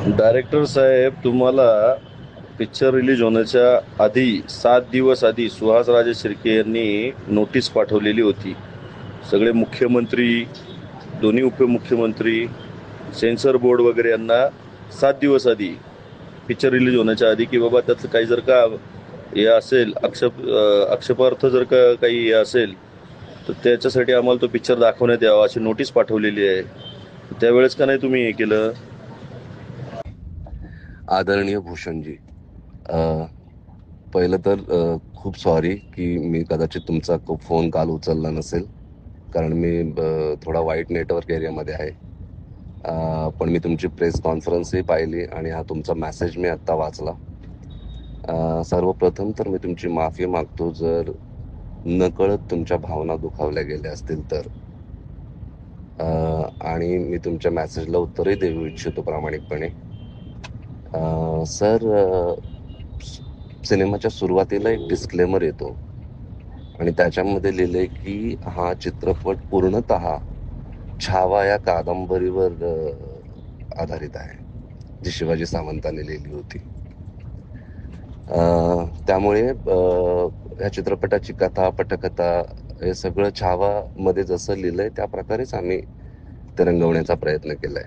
Director साहेब, तुम्हाला picture release होण्याच्या आधी 7 दिवस आधी सुहास राजे शिर्के यांनी नोटीस पाठवलेली होती. सगळे मुख्यमंत्री, दोन्ही उपमुख्यमंत्री, सेन्सर बोर्ड वगैरे यांना 7 दिवस आधी, पिक्चर रिलीज होण्याच्या आधी, की बाबा त्याचं काही जर का हे असेल, आक्षेपार्थ जर का काही हे असेल तर त्याच्यासाठी आम्हाला तो पिक्चर दाखवण्यात यावा अशी नोटीस पाठवलेली आहे. त्यावेळेस का नाही तुम्ही हे केलं? आदरणीय भूषणजी, अ, पहिलं तर खूप सॉरी की मी कदाचित तुमचा फोन काल उचलला नसेल, कारण मी थोडा वाईट नेटवर्क एरियामध्ये आहे. पण मी तुमची प्रेस कॉन्फरन्सही पाहिली आणि हा तुमचा मेसेज मी आत्ता वाचला. सर्वप्रथम तर मी तुमची माफी मागतो जर नकळत तुमच्या भावना दुखावल्या गेल्या असतील तर. आणि मी तुमच्या मेसेजला उत्तरही देऊ इच्छितो प्रामाणिकपणे. सर, सिनेमाच्या सुरुवातीला एक डिस्क्लेमर येतो आणि त्याच्यामध्ये लिहिलंय की हा चित्रपट पूर्णतः छावा या कादंबरीवर आधारित आहे, जी शिवाजी सावंतांनी लिहिली होती. त्यामुळे ह्या चित्रपटाची कथा, पटकथा हे सगळं छावामध्ये जसं लिहिलंय त्या प्रकारेच आम्ही ते रंगवण्याचा प्रयत्न केलाय.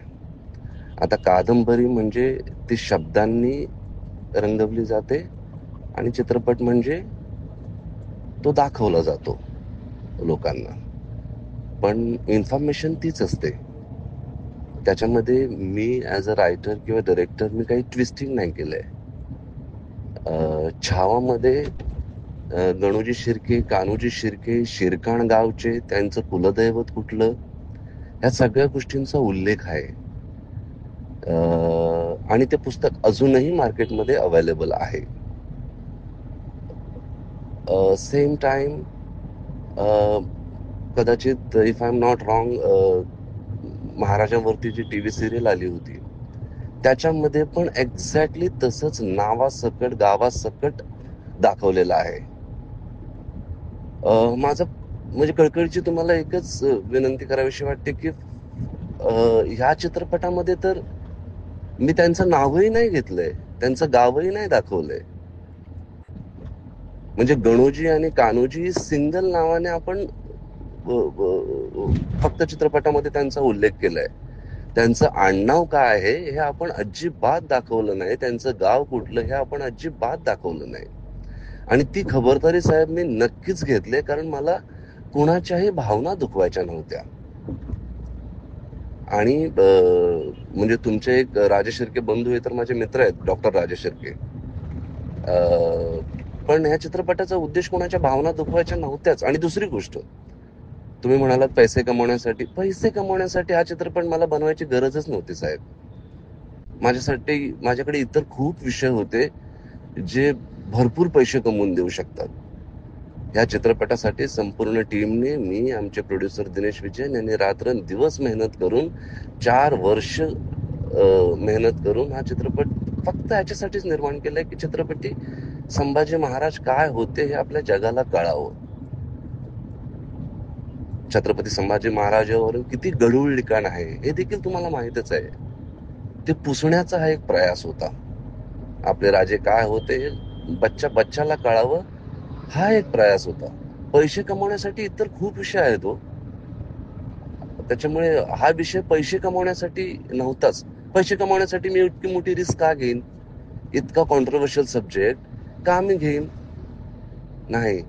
आता कादंबरी म्हणजे ती शब्दांनी रंगवली जाते आणि चित्रपट म्हणजे तो दाखवला जातो लोकांना. पण इन्फॉर्मेशन तीच असते. त्याच्यामध्ये मी ॲज अ रायटर किंवा डायरेक्टर मी काही ट्विस्टिंग नाही केलंय. छावामध्ये गणोजी शिर्के, कान्होजी शिर्के, शिरकाण गावचे, त्यांचं कुलदैवत कुठलं, ह्या सगळ्या गोष्टींचा उल्लेख आहे. आणि ते पुस्तक अजूनही मार्केटमध्ये अवेलेबल आहे. सेम टाइम कदाचित if I am not wrong, महाराजांवरती जी टीव्ही सिरियल आली होती त्याच्यामध्ये पण एक्झॅक्टली तसंच नावासकट गावासकट दाखवलेलं आहे. माझं म्हणजे कळकळीची तुम्हाला एकच विनंती करावीशी वाटते की ह्या चित्रपटामध्ये तर मी त्यांचं नावही नाही घेतलंय, त्यांचं गावही नाही दाखवलंय. म्हणजे गणोजी आणि कान्होजी सिंगल नावाने आपण फक्त चित्रपटामध्ये त्यांचा उल्लेख केलाय. त्यांचं आडनाव काय आहे हे आपण अजिबात दाखवलं नाही, त्यांचं गाव कुठलं हे आपण अजिबात दाखवलं नाही. आणि ती खबरदारी साहेब मी नक्कीच घेतली, कारण मला कुणाच्याही भावना दुखवायच्या नव्हत्या. आणि म्हणजे तुमचे एक राजेश शिर्के बंधू हे तर माझे मित्र आहेत, डॉक्टर राजेश शिर्के. पण ह्या चित्रपटाचा उद्देश कोणाच्या भावना दुखवायच्या नव्हत्याच. आणि दुसरी गोष्ट, तुम्ही म्हणालात पैसे कमवण्यासाठी हा चित्रपट मला बनवायची गरजच नव्हती साहेब. माझ्याकडे इतर खूप विषय होते जे भरपूर पैसे कमवून देऊ शकतात. ह्या चित्रपटासाठी संपूर्ण टीमने, मी, आमचे प्रोड्युसर दिनेश विजयन यांनी रात्रंदिवस मेहनत करून 4 वर्ष मेहनत करून हा चित्रपट फक्त ह्याच्यासाठीच निर्माण केलाय की चित्रपटी संभाजी महाराज काय होते हे आपल्या जगाला कळावं. छत्रपती संभाजी महाराजांवर किती गढूळ लिखाण आहे हे देखील तुम्हाला माहितच आहे. ते पुसण्याचा हा एक प्रयास होता. आपले राजे काय होते बच्चाला कळावं, हा एक प्रयास होता. पैसे कमवण्यासाठी इतर खूप विषय आहेत हो. त्याच्यामुळे हा विषय पैसे कमवण्यासाठी नव्हताच. पैसे कमवण्यासाठी मी इतकी मोठी रिस्क का घेईन, इतका कॉन्ट्रोवर्शियल सब्जेक्ट का मी घेईन? नाही,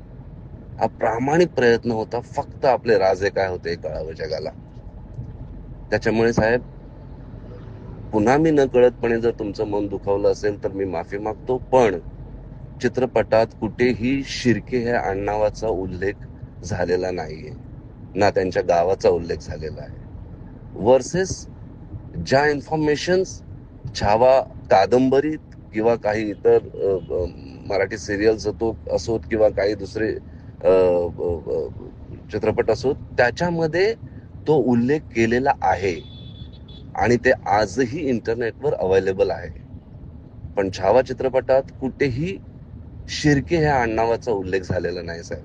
हा प्रामाणिक प्रयत्न होता फक्त आपले राजे काय होते हे कळावं जगाला. त्याच्यामुळे साहेब, पुन्हा मी न कळतपणे जर तुमचं मन दुखावलं असेल तर मी माफी मागतो. पण चित्रपटात कुठेही शिर्के ह्या आडनावाचा उल्लेख झालेला नाहीये, ना त्यांच्या गावाचा उल्लेख झालेला आहे. वर्सेस ज्या इन्फॉर्मेशन्स छावा कादंबरीत किंवा काही इतर मराठी सिरियल्स असोत किंवा काही दुसरे चित्रपट असोत त्याच्यामध्ये तो उल्लेख केलेला आहे आणि ते आजही इंटरनेटवर अवेलेबल आहे. पण छावा चित्रपटात कुठेही शिर्के ह्या आडनावाचा उल्लेख झालेला नाही साहेब.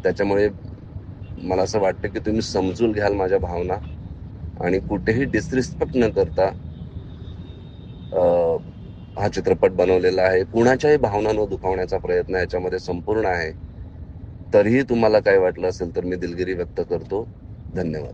त्याच्यामुळे मला असं वाटतं की तुम्ही समजून घ्याल माझ्या भावना आणि कुठेही डिसरिस्पेक्ट न करता हा चित्रपट बनवलेला आहे. कुणाच्याही भावना न दुखावण्याचा प्रयत्न याच्यामध्ये संपूर्ण आहे. तरीही तुम्हाला काय वाटलं असेल तर मी दिलगिरी व्यक्त करतो. धन्यवाद.